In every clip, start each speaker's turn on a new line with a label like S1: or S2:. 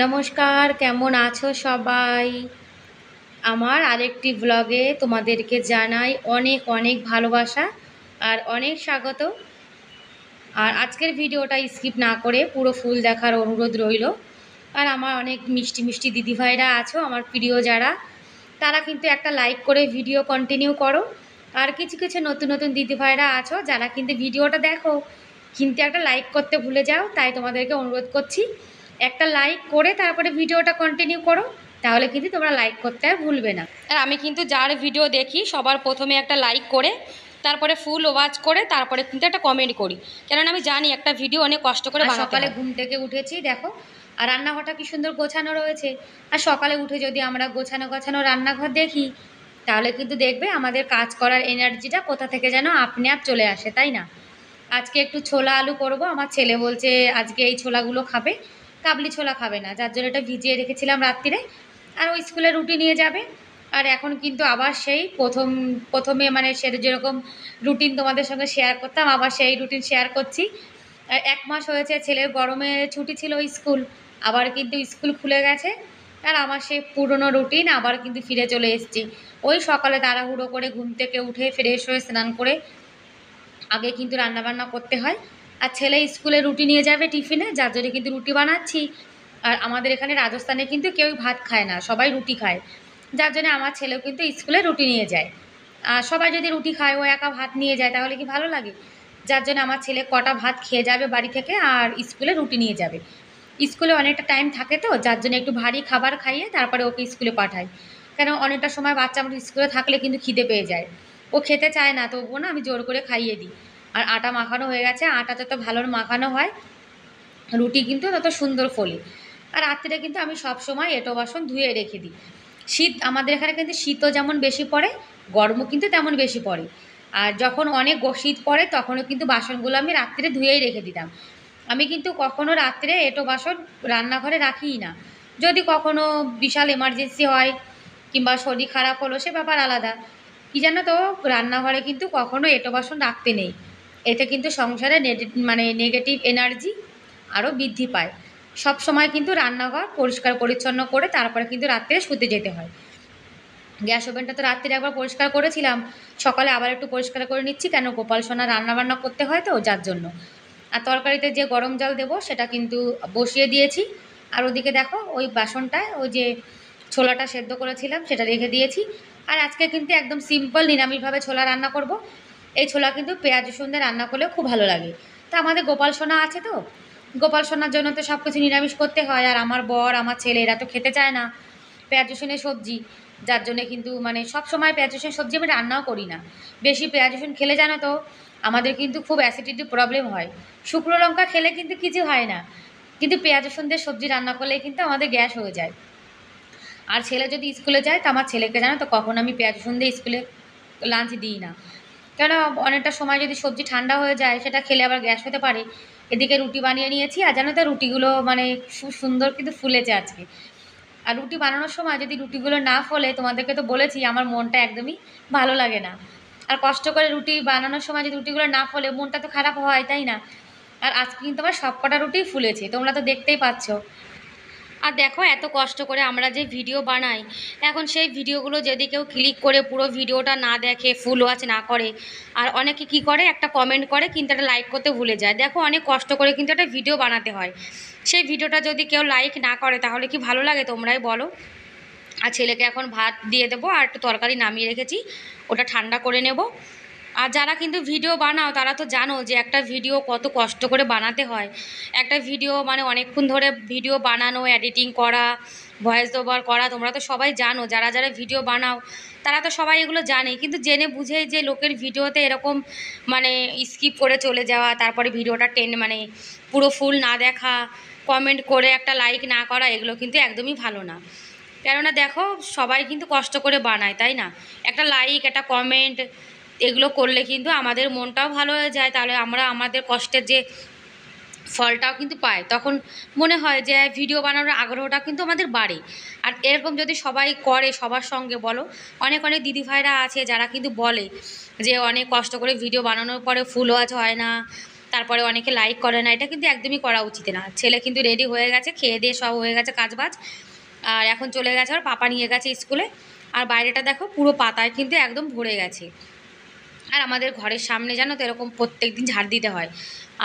S1: নমস্কার, কেমন আছো সবাই? আমার আরেকটি ব্লগে তোমাদেরকে জানাই অনেক অনেক ভালোবাসা আর অনেক স্বাগত। আর আজকের ভিডিওটা স্কিপ না করে পুরো ফুল দেখার অনুরোধ রইল। আর আমার অনেক মিষ্টি মিষ্টি দিদিভাইরা আছো আমার প্রিয় যারা, তারা কিন্তু একটা লাইক করে ভিডিও কন্টিনিউ করো। আর কিছু কিছু নতুন নতুন দিদিভাইরা আছো যারা কিন্তু ভিডিওটা দেখো কিন্তু একটা লাইক করতে ভুলে যাও, তাই তোমাদেরকে অনুরোধ করছি একটা লাইক করে তারপরে ভিডিওটা কন্টিনিউ করো, তাহলে কিন্তু তোমরা লাইক করতে আর ভুলবে না। আর আমি কিন্তু যার ভিডিও দেখি সবার প্রথমে একটা লাইক করে তারপরে ফুল ওয়াচ করে তারপরে কিন্তু একটা কমেন্ট করি, কেননা আমি জানি একটা ভিডিও অনেক কষ্ট করে বানাতে হয়। সকালে ঘুম থেকে উঠেছি দেখো, আর রান্নাঘরটা কি সুন্দর গোছানো রয়েছে। আর সকালে উঠে যদি আমরা গোছানো গোছানো রান্নাঘর দেখি তাহলে কিন্তু দেখবে আমাদের কাজ করার এনার্জিটা কোথা থেকে যেন আপনি আপ চলে আসে, তাই না? আজকে একটু ছোলা আলু করব, আমার ছেলে বলছে আজকে এই ছোলাগুলো খাবে, কাবলি ছোলা খাবে না, যার জন্য এটা ভিজিয়ে রেখেছিলাম রাত্রিরে। আর ওই স্কুলে রুটি নিয়ে যাবে। আর এখন কিন্তু আবার সেই প্রথমে মানে সেটা যেরকম রুটিন তোমাদের সঙ্গে শেয়ার করতাম, আবার সেই রুটিন শেয়ার করছি। আর 1 মাস হয়েছে ছেলের গরমে ছুটি ছিল স্কুল, আবার কিন্তু স্কুল খুলে গেছে। আর আমার সেই পুরনো রুটিন আবার কিন্তু ফিরে চলে এসেছি। ওই সকালে তাড়াহুড়ো করে ঘুম থেকে উঠে ফ্রেশ হয়ে স্নান করে আগে কিন্তু রান্নাবান্না করতে হয়। আর ছেলে স্কুলে রুটি নিয়ে যাবে টিফিনে, যার জন্য কিন্তু রুটি বানাচ্ছি। আর আমাদের এখানে রাজস্থানে কিন্তু কেউই ভাত খায় না, সবাই রুটি খায়, যার জন্য আমার ছেলেও কিন্তু স্কুলে রুটি নিয়ে যায়। আর সবাই যদি রুটি খায় ও একা ভাত নিয়ে যায় তাহলে কি ভালো লাগে? যার জন্য আমার ছেলে কটা ভাত খেয়ে যাবে বাড়ি থেকে আর স্কুলে রুটি নিয়ে যাবে। স্কুলে অনেকটা টাইম থাকে তো, যার জন্য একটু ভারী খাবার খাইয়ে তারপরে ওকে স্কুলে পাঠাই। কেন অনেকটা সময় বাচ্চা আমার স্কুলে থাকলে কিন্তু খিদে পেয়ে যায়, ও খেতে চায় না, তবুও না আমি জোর করে খাইয়ে দিই। আর আটা মাখানো হয়ে গেছে, আটা যত ভালো মাখানো হয় রুটি কিন্তু তত সুন্দর ফোলে। আর রাত্রিরে কিন্তু আমি সব সময় এঁটো বাসন ধুয়ে রেখে দিই। শীত আমাদের এখানে কিন্তু শীতও যেমন বেশি পড়ে, গরমও কিন্তু তেমন বেশি পড়ে। আর যখন অনেক শীত পড়ে তখনও কিন্তু বাসনগুলো আমি রাত্রে ধুয়েই রেখে দিতাম। আমি কিন্তু কখনো রাত্রে এঁটো বাসন রান্নাঘরে রাখিই না। যদি কখনো বিশাল এমার্জেন্সি হয় কিংবা শরীর খারাপ হলো সে ব্যাপার আলাদা। কি জানো তো, রান্নাঘরে কিন্তু কখনো এঁটো বাসন রাখতে নেই। এতে কিন্তু সংসারে মানে নেগেটিভ এনার্জি আরও বৃদ্ধি পায়। সব সময় কিন্তু রান্নাঘর পরিষ্কার পরিচ্ছন্ন করে তারপরে কিন্তু রাত্রে শুতে যেতে হয়। গ্যাস ওভেনটা তো রাত্রিরে একবার পরিষ্কার করেছিলাম, সকালে আবার একটু পরিষ্কার করে নিচ্ছি, কেন গোপাল সোনা রান্নাবান্না করতে হয় তো যার জন্য। আর তরকারিতে যে গরম জল দেবো সেটা কিন্তু বসিয়ে দিয়েছি। আর ওদিকে দেখো ওই বাসনটায় ওই যে ছোলাটা সেদ্ধ করেছিলাম সেটা রেখে দিয়েছি। আর আজকে কিন্তু একদম সিম্পল নিরামিষভাবে ছোলা রান্না করব। এই ছোলা কিন্তু পেঁয়াজ রসুন দিয়ে রান্না করলেও খুব ভালো লাগে। তা আমাদের গোপাল সোনা আছে তো, গোপাল সোনার জন্য তো সব কিছু নিরামিষ করতে হয়। আর আমার বর আমার ছেলে এরা তো খেতে চায় না পেঁয়াজ রসুনের সবজি, যার জন্য কিন্তু মানে সব সময় পেঁয়াজ রসুনের সবজি আমি রান্নাও করি না। বেশি পেঁয়াজ রসুন খেলে জানো তো আমাদের কিন্তু খুব অ্যাসিডিটির প্রবলেম হয়। শুকনো লঙ্কা খেলে কিন্তু কিছু হয় না, কিন্তু পেঁয়াজ রসুন দিয়ে সবজি রান্না করলে কিন্তু আমাদের গ্যাস হয়ে যায়। আর ছেলে যদি স্কুলে যায় তো আমার ছেলেকে জানো তো কখন আমি পেঁয়াজ রসুন দিয়ে স্কুলে লাঞ্চ দিই না, কেন অনেকটা সময় যদি সবজি ঠান্ডা হয়ে যায় সেটা খেলে আবার গ্যাস হতে পারে। এদিকে রুটি বানিয়ে নিয়েছি, আর জানো তো রুটিগুলো মানে খুব সুন্দর কিন্তু ফুলেছে আজকে। আর রুটি বানানোর সময় যদি রুটিগুলো না ফোলে, তোমাদেরকে তো বলেছি আমার মনটা একদমই ভালো লাগে না। আর কষ্ট করে রুটি বানানোর সময় যদি রুটিগুলো না ফোলে মনটা তো খারাপ হয়, তাই না? আর আজকে কিন্তু আমার সব কটা রুটিই ফুলেছে, তোমরা তো দেখতেই পাচ্ছ। আর দেখো এত কষ্ট করে আমরা যে ভিডিও বানাই, এখন সেই ভিডিওগুলো যদি কেউ ক্লিক করে পুরো ভিডিওটা না দেখে ফুল ওয়াচ না করে, আর অনেকে কি করে একটা কমেন্ট করে কিন্তু একটা লাইক করতে ভুলে যায়। দেখো অনেক কষ্ট করে কিন্তু একটা ভিডিও বানাতে হয়, সেই ভিডিওটা যদি কেউ লাইক না করে তাহলে কি ভালো লাগে তোমরাই বলো? আর ছেলেকে এখন ভাত দিয়ে দেবো আর একটু তরকারি নামিয়ে রেখেছি, ওটা ঠান্ডা করে নেব। আর যারা কিন্তু ভিডিও বানাও তারা তো জানো যে একটা ভিডিও কত কষ্ট করে বানাতে হয়। একটা ভিডিও মানে অনেকক্ষণ ধরে ভিডিও বানানো, এডিটিং করা, ভয়েস ওভার করা, তোমরা তো সবাই জানো, যারা যারা ভিডিও বানাও তারা তো সবাই এগুলো জানে, কিন্তু জেনে বুঝেই যে লোকের ভিডিওতে এরকম মানে স্কিপ করে চলে যাওয়া, তারপরে ভিডিওটা মানে পুরো ফুল না দেখা, কমেন্ট করে একটা লাইক না করা, এগুলো কিন্তু একদমই ভালো না। কেননা দেখো সবাই কিন্তু কষ্ট করে বানায়, তাই না? একটা লাইক একটা কমেন্ট এগুলো করলে কিন্তু আমাদের মনটাও ভালো হয়ে যায়, তাহলে আমরা আমাদের কষ্টের যে ফলটাও কিন্তু পাই, তখন মনে হয় যে ভিডিও বানানোর আগ্রহটা কিন্তু আমাদের বাড়ে। আর এরকম যদি সবাই করে সবার সঙ্গে বলো, অনেক অনেক দিদিভাইরা আছে যারা কিন্তু বলে যে অনেক কষ্ট করে ভিডিও বানানোর পরে ফুল ওয়াচ হয় না, তারপরে অনেকে লাইক করে না, এটা কিন্তু একদমই করা উচিত না। ছেলে কিন্তু রেডি হয়ে গেছে, খেয়ে দিয়ে সব হয়ে গেছে কাজবাজ, আর এখন চলে গেছে, আর পাপা নিয়ে গেছে স্কুলে। আর বাইরেটা দেখো পুরো পাতায় কিন্তু একদম ভরে গেছে। আর আমাদের ঘরের সামনে জানো তো এরকম প্রত্যেক দিন ঝাড় দিতে হয়,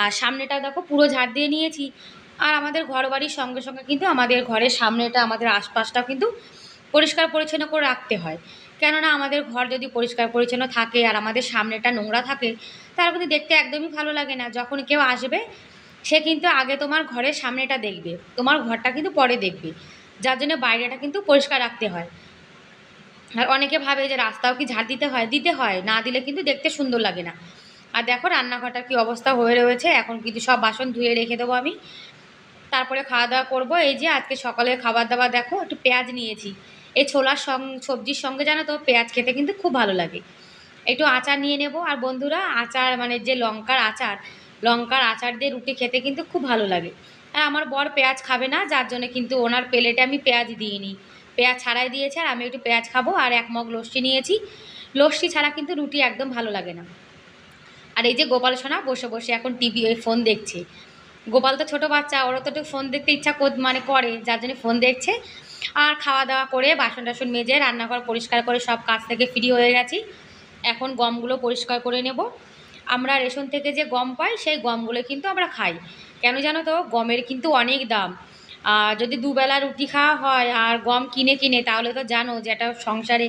S1: আর সামনেটা দেখো পুরো ঝাড় দিয়ে নিয়েছি। আর আমাদের ঘর বাড়ির সঙ্গে সঙ্গে কিন্তু আমাদের ঘরের সামনেটা, আমাদের আশপাশটাও কিন্তু পরিষ্কার পরিচ্ছন্ন করে রাখতে হয়। কেননা আমাদের ঘর যদি পরিষ্কার পরিচ্ছন্ন থাকে আর আমাদের সামনেটা নোংরা থাকে, তাহলে কিন্তু দেখতে একদমই ভালো লাগে না। যখন কেউ আসবে সে কিন্তু আগে তোমার ঘরের সামনেটা দেখবে, তোমার ঘরটা কিন্তু পরে দেখবে। যার জন্য বাইরেটা কিন্তু পরিষ্কার রাখতে হয়। আর অনেকে ভাবে যে রাস্তাও কি ঝাড় দিতে হয়, দিতে হয়, না দিলে কিন্তু দেখতে সুন্দর লাগে না। আর দেখো রান্নাঘরটার কি অবস্থা হয়ে রয়েছে, এখন কিন্তু সব বাসন ধুয়ে রেখে দেবো আমি, তারপরে খাওয়া দাওয়া করবো। এই যে আজকে সকালের খাবার দাবার দেখো, একটু পেঁয়াজ নিয়েছি। এই ছোলার সবজির সঙ্গে জানো তো পেঁয়াজ খেতে কিন্তু খুব ভালো লাগে। একটু আচার নিয়ে নেব। আর বন্ধুরা, আচার মানে যে লঙ্কার আচার দিয়ে রুটি খেতে কিন্তু খুব ভালো লাগে। আর আমার বর পেঁয়াজ খাবে না, যার জন্য কিন্তু ওনার প্লেটে আমি পেঁয়াজ দিইনি, পেঁয়াজ ছাড়াই দিয়েছে। আর আমি একটু পেঁয়াজ খাবো। আর 1 মগ লস্যি নিয়েছি, লস্যি ছাড়া কিন্তু রুটি একদম ভালো লাগে না। আর এই যে গোপাল সোনা বসে বসে এখন টিভি ওই ফোন দেখছে। গোপাল তো ছোটো বাচ্চা, ওরা তো একটু ফোন দেখতে ইচ্ছা মানে করে, যার জন্য ফোন দেখছে। আর খাওয়া দাওয়া করে বাসন টাসন মেজে রান্নাঘর পরিষ্কার করে সব কাজ থেকে ফ্রি হয়ে গেছি। এখন গমগুলো পরিষ্কার করে নেব। আমরা রেশন থেকে যে গম পাই সেই গমগুলো কিন্তু আমরা খাই। কেন জানো তো, গমের কিন্তু অনেক দাম। আর যদি দুবেলা রুটি খাওয়া হয় আর গম কিনে কিনে, তাহলে তো জানো যে একটা সংসারে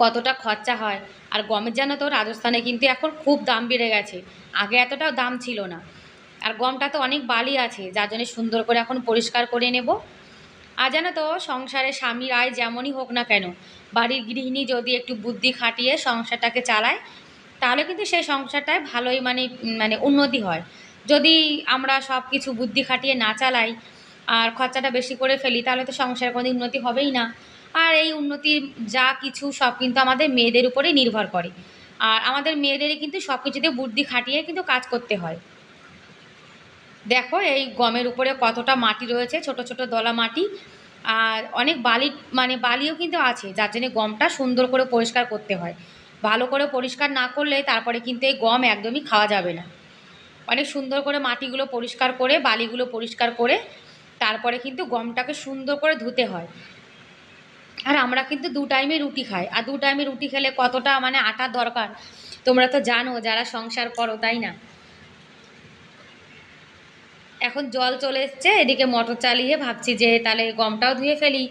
S1: কতটা খরচা হয়। আর গমের জানো তো রাজস্থানে কিন্তু এখন খুব দাম বেড়ে গেছে, আগে এতটাও দাম ছিল না। আর গমটা তো অনেক বালি আছে, যার জন্য সুন্দর করে এখন পরিষ্কার করে নেব। আর জানো তো, সংসারে স্বামীর আয় যেমনই হোক না কেন, বাড়ির গৃহিণী যদি একটু বুদ্ধি খাটিয়ে সংসারটাকে চালায়, তাহলে কিন্তু সেই সংসারটায় ভালোই মানে মানে উন্নতি হয়। যদি আমরা সব কিছু বুদ্ধি খাটিয়ে না চালাই আর খরচাটা বেশি করে ফেলি, তাহলে তো সংসারে কোনো উন্নতি হবেই না। আর এই উন্নতি যা কিছু সব কিন্তু আমাদের মেয়েদের উপরেই নির্ভর করে। আর আমাদের মেয়েদেরই কিন্তু সব কিছুতে বুদ্ধি খাটিয়ে কিন্তু কাজ করতে হয়। দেখো এই গমের উপরে কতটা মাটি রয়েছে, ছোট ছোট দলা মাটি। আর অনেক বালি মানে বালিও কিন্তু আছে, যার জন্য গমটা সুন্দর করে পরিষ্কার করতে হয়। ভালো করে পরিষ্কার না করলে তারপরে কিন্তু এই গম একদমই খাওয়া যাবে না। অনেক সুন্দর করে মাটিগুলো পরিষ্কার করে, বালিগুলো পরিষ্কার করে তারপরে কিন্তু গমটাকে সুন্দর করে ধুতে হয়। আর আমরা কিন্তু 2 টাইমে রুটি খাই, আর 2 টাইমে রুটি খেলে কতটা মানে আটার দরকার তোমরা তো জানো যারা সংসার করো, তাই না? এখন জল চলে এসছে, এদিকে মোটর চালিয়ে ভাবছি যে তাহলে গমটাও ধুয়ে ফেলি।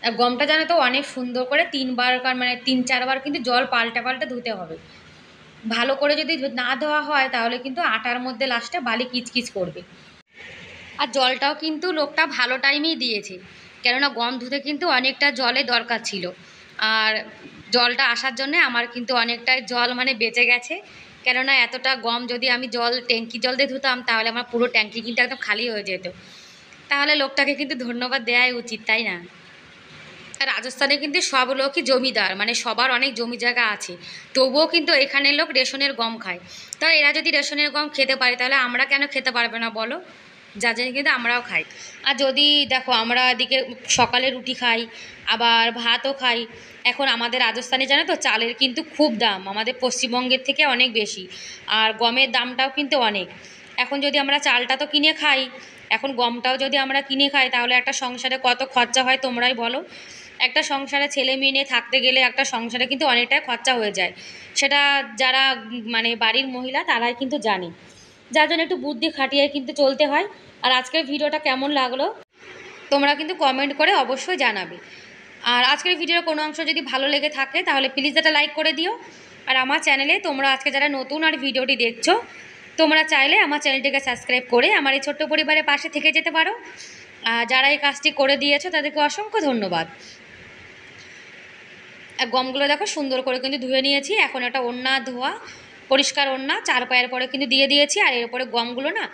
S1: আর গমটা জানো তো অনেক সুন্দর করে 3 বার মানে 3-4 বার কিন্তু জল পাল্টা পাল্টা ধুতে হবে। ভালো করে যদি না ধোয়া হয় তাহলে কিন্তু আটার মধ্যে লাস্টে বালি কিচকিচ করবে। আর জলটাও কিন্তু লোকটা ভালো টাইমেই দিয়েছে, কেননা গম ধুতে কিন্তু অনেকটা জলের দরকার ছিল। আর জলটা আসার জন্য আমার কিন্তু অনেকটাই জল মানে বেঁচে গেছে। কেননা এতটা গম যদি আমি ট্যাঙ্কি জল দিয়ে ধুতাম, তাহলে আমার পুরো ট্যাঙ্কি কিন্তু একদম খালি হয়ে যেত। তাহলে লোকটাকে কিন্তু ধন্যবাদ দেওয়াই উচিত, তাই না? আর রাজস্থানে কিন্তু সব লোকই জমিদার, মানে সবার অনেক জমি জায়গা আছে, তবুও কিন্তু এখানের লোক রেশনের গম খায়। তা এরা যদি রেশনের গম খেতে পারে, তাহলে আমরা কেন খেতে পারবে না বলো? যার জন্য কিন্তু আমরাও খাই। আর যদি দেখো আমরা এদিকে সকালে রুটি খাই, আবার ভাতও খাই। এখন আমাদের রাজস্থানে জানো তো চালের কিন্তু খুব দাম, আমাদের পশ্চিমবঙ্গের থেকে অনেক বেশি। আর গমের দামটাও কিন্তু অনেক। এখন যদি আমরা চালটা তো কিনে খাই, এখন গমটাও যদি আমরা কিনে খাই, তাহলে একটা সংসারে কত খরচা হয় তোমরাই বলো। একটা সংসারে ছেলে মেয়ে নিয়ে থাকতে গেলে একটা সংসারে কিন্তু অনেকটাই খরচা হয়ে যায়। সেটা যারা মানে বাড়ির মহিলা তারাই কিন্তু জানে। যার জন্য একটু বুদ্ধি খাটিয়ে কিন্তু চলতে হয়। আর আজকের ভিডিওটা কেমন লাগলো তোমরা কিন্তু কমেন্ট করে অবশ্যই জানাবে। আর আজকের ভিডিওর কোনো অংশ যদি ভালো লেগে থাকে তাহলে প্লিজ একটা লাইক করে দিও। আর আমার চ্যানেলে তোমরা আজকে যারা নতুন আর ভিডিওটি দেখছো, তোমরা চাইলে আমার চ্যানেলটিকে সাবস্ক্রাইব করে আমার এই ছোট্ট পরিবারের পাশে থেকে যেতে পারো। যারা এই কাজটি করে দিয়েছো তাদেরকে অসংখ্য ধন্যবাদ। আর গমগুলো দেখো সুন্দর করে কিন্তু ধুয়ে নিয়েছি। এখন একটা ওড়না ধোয়া পরিষ্কার ওড়না 4 পায়ের পরে কিন্তু দিয়ে দিয়েছি। আর এর উপরে গমগুলো না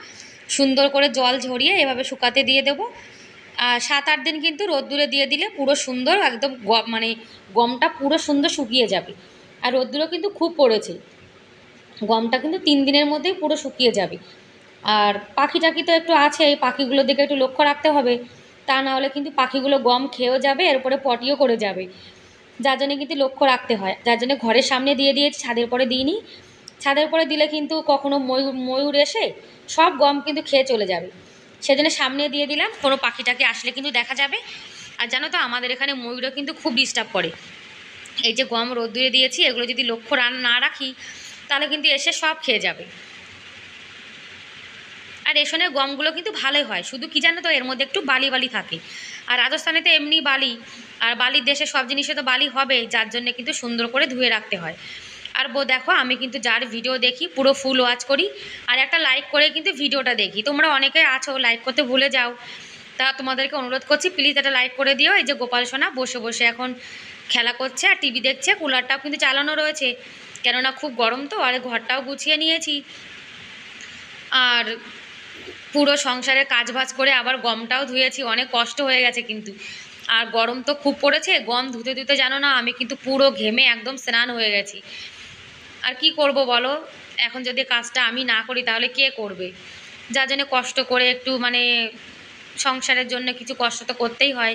S1: সুন্দর করে জল ঝরিয়ে এভাবে শুকাতে দিয়ে দেবো। আর 7-8 দিন কিন্তু রোদ্দুরে দিয়ে দিলে পুরো সুন্দর একদম মানে গমটা পুরো সুন্দর শুকিয়ে যাবে। আর রোদ্দুরও কিন্তু খুব পড়েছে, গমটা কিন্তু 3 দিনের মধ্যেই পুরো শুকিয়ে যাবে। আর পাখি টাখি তো একটু আছে, এই পাখিগুলোর দিকে একটু লক্ষ্য রাখতে হবে, তা না হলে কিন্তু পাখিগুলো গম খেয়েও যাবে, এরপরে পটিও করে যাবে। যার জন্য কিন্তু লক্ষ্য রাখতে হয়, যার জন্য ঘরের সামনে দিয়ে দিয়েছি, ছাদের পরে দিইনি। ছাদের উপরে দিলে কিন্তু কখনো ময়ূর এসে সব গম কিন্তু খেয়ে চলে যাবে, সেজন্য সামনে দিয়ে দিলাম, কোনো পাখিটাকে আসলে কিন্তু দেখা যাবে। আর জানো তো আমাদের এখানে ময়ূরও কিন্তু খুব ডিস্টার্ব করে। এই যে গম রোদ্দুরে দিয়েছি, এগুলো যদি লক্ষ্য না রাখি তাহলে কিন্তু এসে সব খেয়ে যাবে। আর রেশনের গমগুলো কিন্তু ভালোই হয়, শুধু কি জানো তো এর মধ্যে একটু বালি বালি থাকে, আর রাজস্থানে তো এমনি বালি, আর বালির দেশে সব জিনিসে তো বালি হবে, যার জন্য কিন্তু সুন্দর করে ধুয়ে রাখতে হয়। আর দেখো আমি কিন্তু যার ভিডিও দেখি পুরো ফুল ওয়াচ করি, আর একটা লাইক করে কিন্তু ভিডিওটা দেখি। তোমরা অনেকে আছো লাইক করতে ভুলে যাও, তা তোমাদেরকে অনুরোধ করছি প্লিজ একটা লাইক করে দিও। এই যে গোপাল সোনা বসে বসে এখন খেলা করছে আর টিভি দেখছে, কুলারটাও কিন্তু চালানো রয়েছে, কেননা খুব গরম তো, আর ঘরটাও গুছিয়ে নিয়েছি, আর পুরো সংসারের কাজবাজ করে আবার গমটাও ধুয়েছি, অনেক কষ্ট হয়ে গেছে কিন্তু। আর গরম তো খুব পড়েছে, গম ধুতে ধুতে জানো না আমি কিন্তু পুরো ঘেমে একদম স্নান হয়ে গেছি। আর কি করব বলো, এখন যদি কাজটা আমি না করি তাহলে কে করবে, যার জন্য কষ্ট করে একটু মানে সংসারের জন্য কিছু কষ্ট তো করতেই হয়।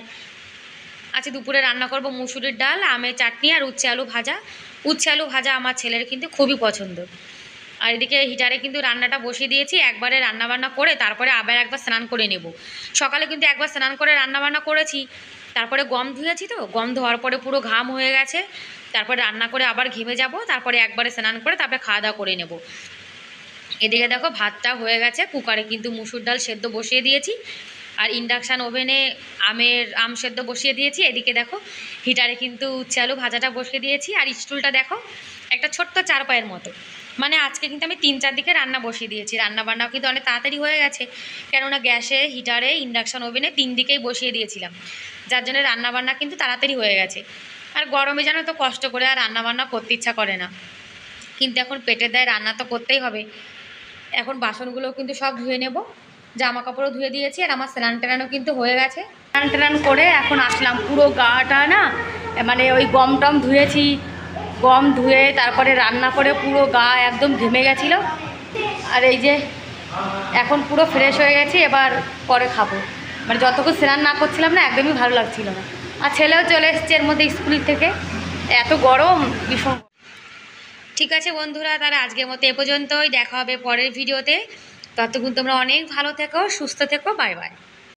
S1: আজকে দুপুরে রান্না করব মুসুরির ডাল, আমের চাটনি আর উচ্ছে আলু ভাজা। উচ্ছে আলু ভাজা আমার ছেলের কিন্তু খুবই পছন্দ। আর এদিকে হিটারে কিন্তু রান্নাটা বসিয়ে দিয়েছি, একবারে রান্নাবান্না করে তারপরে আবার একবার স্নান করে নেব। সকালে কিন্তু একবার স্নান করে রান্নাবান্না করেছি, তারপরে গম ধুয়েছি, তো গম ধোয়ার পরে পুরো ঘাম হয়ে গেছে, তারপরে রান্না করে আবার ঘেমে যাব, তারপরে একবারে স্নান করে তারপরে খাওয়া দাওয়া করে নেব। এদিকে দেখো ভাতটা হয়ে গেছে, কুকারে কিন্তু মুসুর ডাল সেদ্ধ বসিয়ে দিয়েছি, আর ইন্ডাকশান ওভেনে আম সেদ্ধ বসিয়ে দিয়েছি। এদিকে দেখো হিটারে কিন্তু উচ্ছে আলু ভাজাটা বসিয়ে দিয়েছি, আর স্টুলটা দেখো একটা ছোট্ট 4 পায়ের মতো, মানে আজকে কিন্তু আমি 3-4 দিকে রান্না বসিয়ে দিয়েছি। রান্না বান্নাও কিন্তু অনেক তাড়াতাড়ি হয়ে গেছে, কেননা গ্যাসে হিটারে ইন্ডাকশান ওভেনে 3 দিকেই বসিয়ে দিয়েছিলাম, যার জন্য রান্নাবান্না কিন্তু তাড়াতাড়ি হয়ে গেছে। আর গরমে জানো তো কষ্ট করে আর রান্নাবান্না করতে ইচ্ছা করে না, কিন্তু এখন পেটের দায় রান্না তো করতেই হবে। এখন বাসনগুলোও কিন্তু সব ধুয়ে নেব, জামা কাপড়ও ধুয়ে দিয়েছি, আর আমার স্নান টানানো কিন্তু হয়ে গেছে। স্নান টানান করে এখন আসলাম, পুরো গাটা না মানে ওই গম টম ধুয়েছি, গম ধুয়ে তারপরে রান্না করে পুরো গা একদম ঘেমে গেছিলো। আর এই যে এখন পুরো ফ্রেশ হয়ে গেছি, এবার পরে খাবো, মানে যতক্ষণ স্নান না করছিলাম না একদমই ভালো লাগছিল না। আর ছেলেও চলে এসছে এর মধ্যে স্কুল থেকে, এত গরম ভীষণ। ঠিক আছে বন্ধুরা, তাহলে আজকের মতো এ পর্যন্তই, দেখা হবে পরের ভিডিওতে। ততক্ষণ তোমরা অনেক ভালো থেকো, সুস্থ থেকো, বাই বাই।